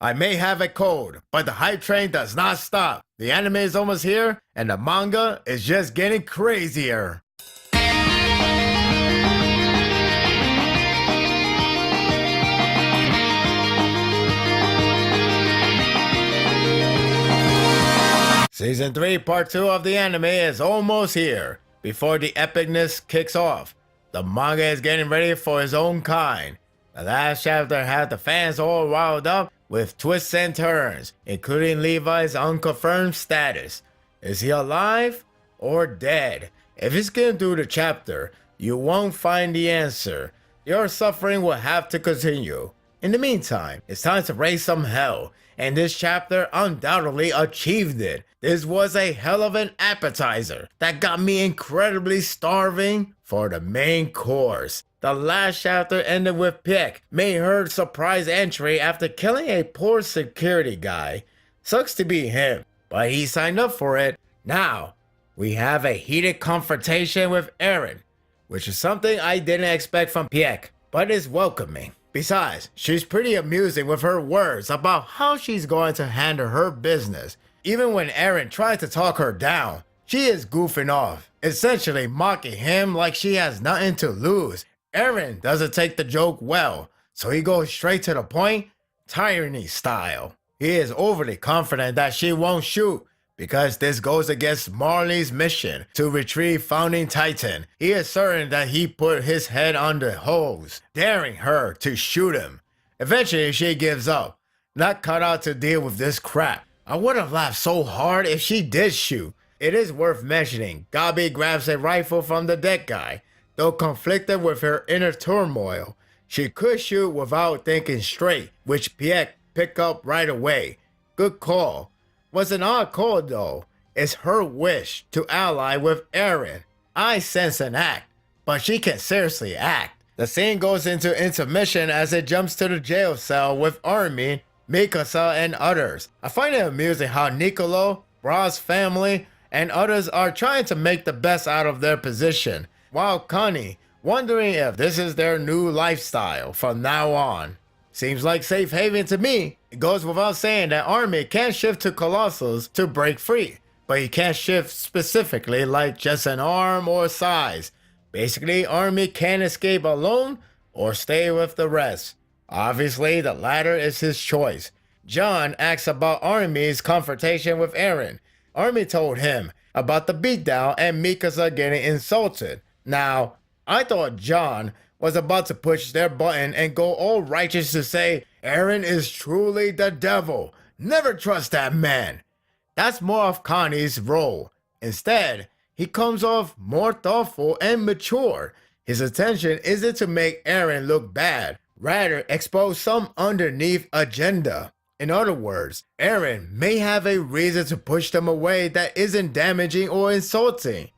I may have a cold, but the hype train does not stop. The anime is almost here, and the manga is just getting crazier. Season 3 Part 2 of the anime is almost here. Before the epicness kicks off, the manga is getting ready for its own kind. The last chapter had the fans all riled up with twists and turns, including Levi's unconfirmed status. Is he alive or dead? If you skim through the chapter, you won't find the answer. Your suffering will have to continue. In the meantime, it's time to raise some hell, and this chapter undoubtedly achieved it. This was a hell of an appetizer that got me incredibly starving for the main course. The last chapter ended with Pieck made her surprise entry after killing a poor security guy. Sucks to be him, but he signed up for it. Now, we have a heated confrontation with Eren, which is something I didn't expect from Pieck, but is welcoming. Besides, she's pretty amusing with her words about how she's going to handle her business. Even when Eren tried to talk her down, she is goofing off, essentially mocking him like she has nothing to lose. Eren doesn't take the joke well, so he goes straight to the point, tyranny style. He is overly confident that she won't shoot, because this goes against Marley's mission to retrieve Founding Titan. He is certain that he put his head on the hose, daring her to shoot him. Eventually she gives up, not cut out to deal with this crap. I would have laughed so hard if she did shoot. It is worth mentioning, Gabi grabs a rifle from the dead guy. Though conflicted with her inner turmoil, she could shoot without thinking straight, which Pieck picked up right away. Good call. Was an odd call though. It's her wish to ally with Eren. I sense an act, but she can seriously act. The scene goes into intermission as it jumps to the jail cell with Armin, Mikasa, and others. I find it amusing how Niccolo, Bra's family, and others are trying to make the best out of their position, while Connie wondering if this is their new lifestyle from now on. Seems like safe haven to me. It goes without saying that Armin can shift to Colossus to break free, but he can't shift specifically like just an arm or size. Basically, Armin can escape alone or stay with the rest. Obviously, the latter is his choice. John asks about Armin's confrontation with Eren. Armin told him about the beatdown and Mikasa getting insulted. Now, I thought John was about to push their button and go all righteous to say, Eren is truly the devil. Never trust that man. That's more of Connie's role. Instead, he comes off more thoughtful and mature. His intention isn't to make Eren look bad, rather expose some underneath agenda. In other words, Eren may have a reason to push them away that isn't damaging or insulting.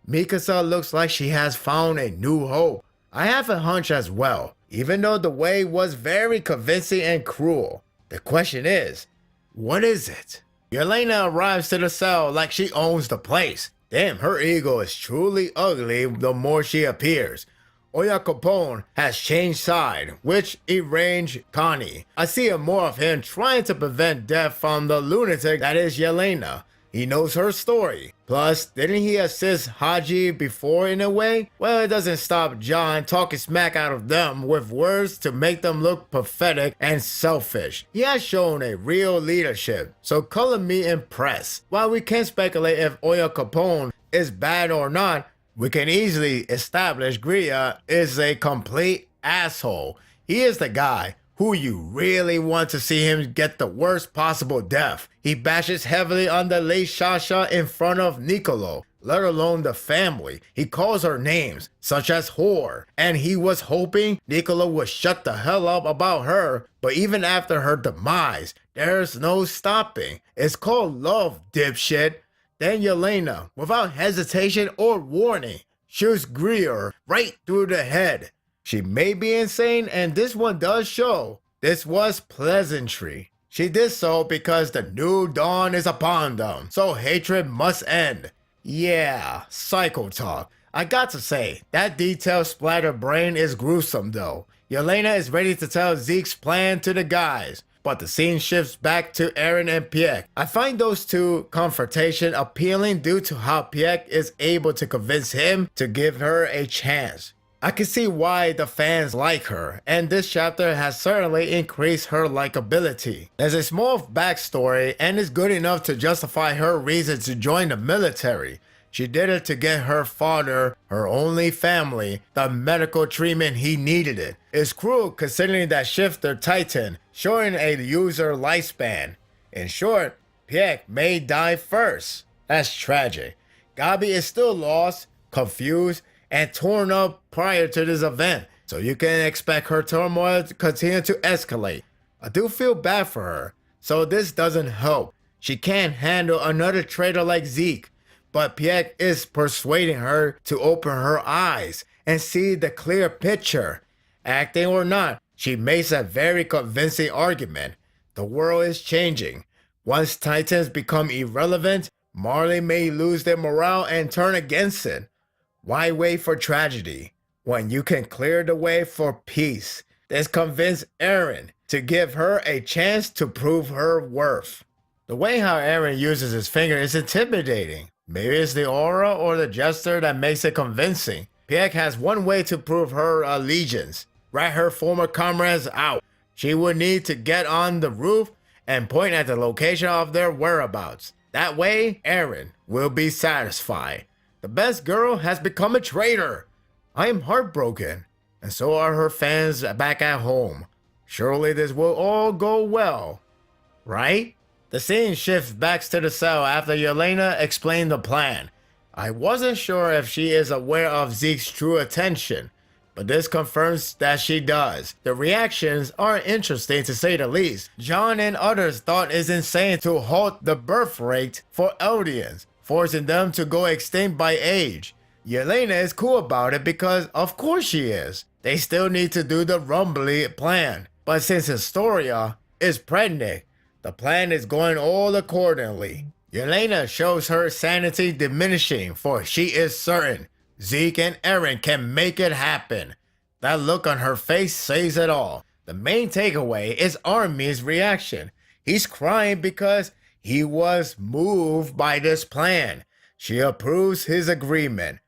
Mikasa looks like she has found a new hope. I have a hunch as well, even though the way was very convincing and cruel. The question is, what is it? Yelena arrives to the cell like she owns the place. Damn, her ego is truly ugly the more she appears. Oya Capone has changed side, which enraged Connie. I see more of him trying to prevent death from the lunatic that is Yelena. He knows her story. Plus, didn't he assist Haji before in a way? Well, it doesn't stop John talking smack out of them with words to make them look pathetic and selfish. He has shown a real leadership, so color me impressed. While we can't speculate if Oya Capone is bad or not, we can easily establish Gria is a complete asshole. He is the guy who you really want to see him get the worst possible death. He bashes heavily on the late Shasha in front of Niccolo, let alone the family. He calls her names, such as whore, and he was hoping Niccolo would shut the hell up about her, but even after her demise, there's no stopping. It's called love, dipshit. Then Yelena, without hesitation or warning, shoots Greer right through the head. She may be insane, and this one does show this was pleasantry. She did so because the new dawn is upon them, so hatred must end. Yeah, psycho talk. I got to say, that detailed splatter brain is gruesome though. Yelena is ready to tell Zeke's plan to the guys. But the scene shifts back to Eren and Pieck. I find those two confrontation appealing due to how Pieck is able to convince him to give her a chance. I can see why the fans like her, and this chapter has certainly increased her likability. There's a small backstory and is good enough to justify her reason to join the military. She did it to get her father, her only family, the medical treatment he needed. It's cruel considering that Shifter Titan, showing a user lifespan. In short, Pieck may die first. That's tragic. Gabi is still lost, confused, and torn up prior to this event, so you can expect her turmoil to continue to escalate. I do feel bad for her, so this doesn't help. She can't handle another traitor like Zeke, but Pieck is persuading her to open her eyes and see the clear picture. Acting or not, she makes a very convincing argument. The world is changing. Once Titans become irrelevant, Marley may lose their morale and turn against it. Why wait for tragedy when you can clear the way for peace? This convinced Eren to give her a chance to prove her worth. The way how Eren uses his finger is intimidating. Maybe it's the aura or the gesture that makes it convincing. Pieck has one way to prove her allegiance. Rat her former comrades out. She would need to get on the roof and point at the location of their whereabouts. That way, Eren will be satisfied. The best girl has become a traitor. I am heartbroken, and so are her fans back at home. Surely this will all go well, right? The scene shifts back to the cell after Yelena explained the plan. I wasn't sure if she is aware of Zeke's true attention, but this confirms that she does. The reactions are interesting to say the least. John and others thought it's insane to halt the birth rate for Eldians, forcing them to go extinct by age. Yelena is cool about it because of course she is. They still need to do the Rumbly plan, but since Historia is pregnant, the plan is going all accordingly. Yelena shows her sanity diminishing, for she is certain Zeke and Eren can make it happen. That look on her face says it all. The main takeaway is Armin's reaction. He's crying because he was moved by this plan. She approves his agreement.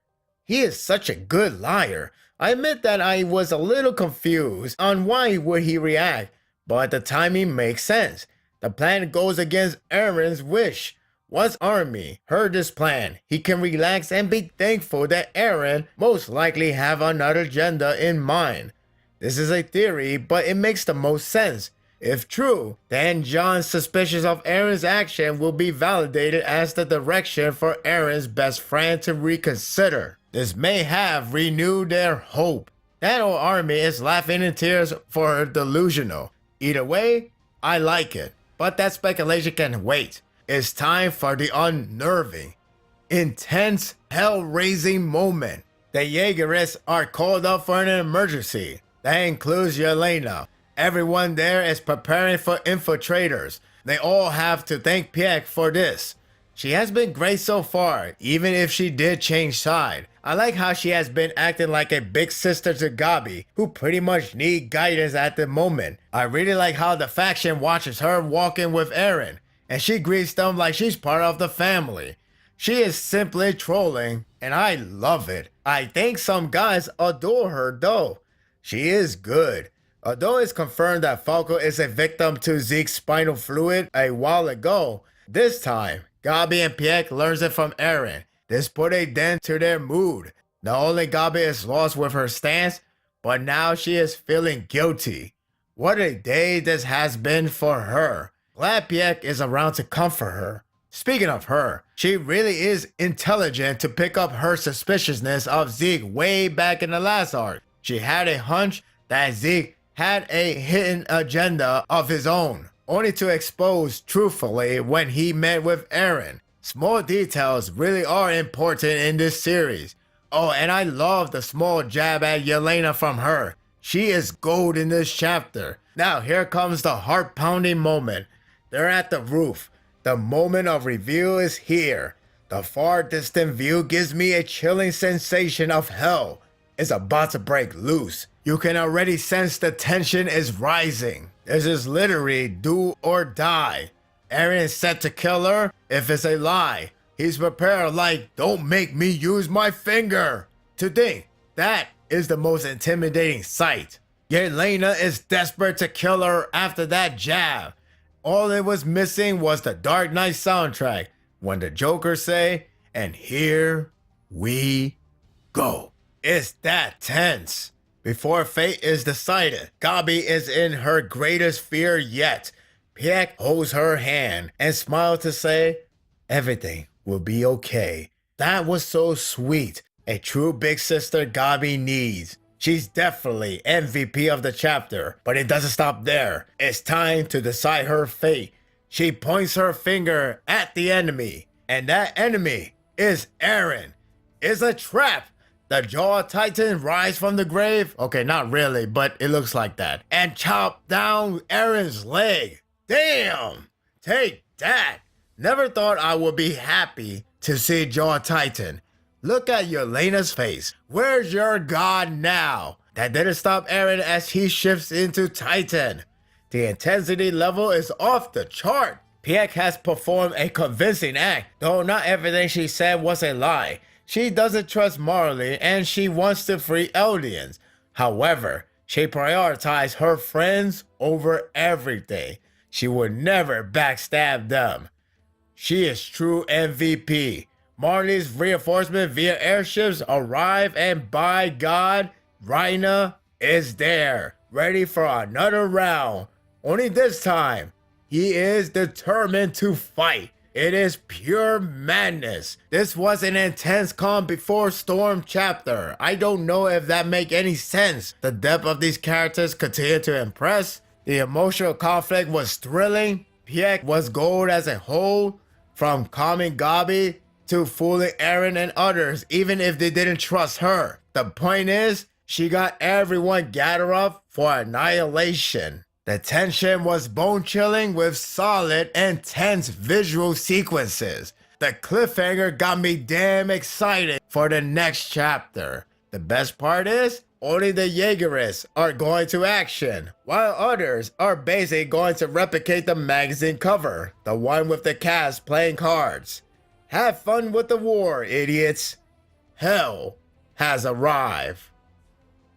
He is such a good liar. I admit that I was a little confused on why would he react, but the timing makes sense. The plan goes against Eren's wish. Once Armin heard this plan, he can relax and be thankful that Eren most likely have another agenda in mind. This is a theory, but it makes the most sense. If true, then John's suspicions of Eren's action will be validated as the direction for Eren's best friend to reconsider. This may have renewed their hope. That old Armin is laughing in tears for her delusional. Either way, I like it, but that speculation can wait. It's time for the unnerving, intense, hell-raising moment. The Jaegerists are called up for an emergency. That includes Yelena. Everyone there is preparing for infiltrators. They all have to thank Pieck for this. She has been great so far, even if she did change side. I like how she has been acting like a big sister to Gabi, who pretty much need guidance at the moment. I really like how the faction watches her walking with Eren, and she greets them like she's part of the family. She is simply trolling, and I love it. I think some guys adore her though. She is good. Although it's confirmed that Falco is a victim to Zeke's spinal fluid a while ago, this time, Gabi and Pieck learns it from Eren. This put a dent to their mood. Not only Gabi is lost with her stance, but now she is feeling guilty. What a day this has been for her. Glad Pieck is around to comfort her. Speaking of her, she really is intelligent to pick up her suspiciousness of Zeke way back in the last arc. She had a hunch that Zeke had a hidden agenda of his own, only to expose truthfully when he met with Eren. Small details really are important in this series. Oh, and I love the small jab at Yelena from her. She is gold in this chapter. Now here comes the heart-pounding moment. They're at the roof. The moment of reveal is here. The far distant view gives me a chilling sensation of hell. It's about to break loose. You can already sense the tension is rising. This is literally do or die. Eren is set to kill her if it's a lie. He's prepared like, don't make me use my finger. To think, that is the most intimidating sight. Yet Lena is desperate to kill her after that jab. All it was missing was the Dark Knight soundtrack when the Joker say, and here we go. It's that tense. Before fate is decided, Gabi is in her greatest fear yet. Pieck holds her hand and smiles to say, everything will be okay. That was so sweet. A true big sister Gabi needs. She's definitely MVP of the chapter, but it doesn't stop there. It's time to decide her fate. She points her finger at the enemy, and that enemy is Eren. It's a trap. The Jaw Titan rise from the grave. Okay, not really, but it looks like that. And chop down Eren's leg. Damn! Take that! Never thought I would be happy to see Jaw Titan. Look at Yelena's face. Where's your god now? That didn't stop Eren as he shifts into Titan. The intensity level is off the chart. Pieck has performed a convincing act, though not everything she said was a lie. She doesn't trust Marley and she wants to free Eldians. However, she prioritized her friends over everything. She would never backstab them. She is true MVP. Marley's reinforcement via airships arrive, and by God, Reiner is there, ready for another round. Only this time, he is determined to fight. It is pure madness. This was an intense calm before storm chapter. I don't know if that make any sense. The depth of these characters continued to impress. The emotional conflict was thrilling. Pieck was gold as a whole, from calming Gabi to fooling Eren and others, even if they didn't trust her. The point is, she got everyone gathered up for annihilation. The tension was bone-chilling with solid and tense visual sequences. The cliffhanger got me damn excited for the next chapter. The best part is, only the Jaegerists are going to action, while others are basically going to replicate the magazine cover, the one with the cast playing cards. Have fun with the war, idiots. Hell has arrived.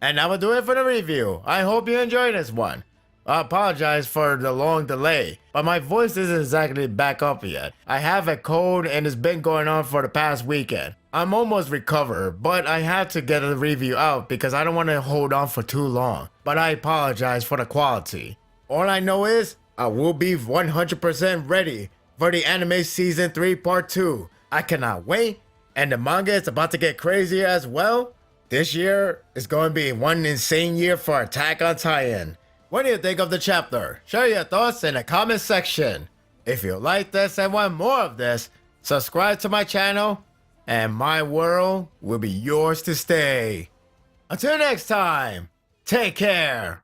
And that will do it for the review. I hope you enjoyed this one. I apologize for the long delay, but my voice isn't exactly back up yet. I have a cold and it's been going on for the past weekend. I'm almost recovered, but I had to get a review out because I don't want to hold on for too long. But I apologize for the quality. All I know is I will be 100% ready for the anime season 3 part 2. I cannot wait, and the manga is about to get crazier as well. This year is going to be one insane year for Attack on Titan. What do you think of the chapter? Share your thoughts in the comment section. If you like this and want more of this, subscribe to my channel, and my world will be yours to stay. Until next time, take care.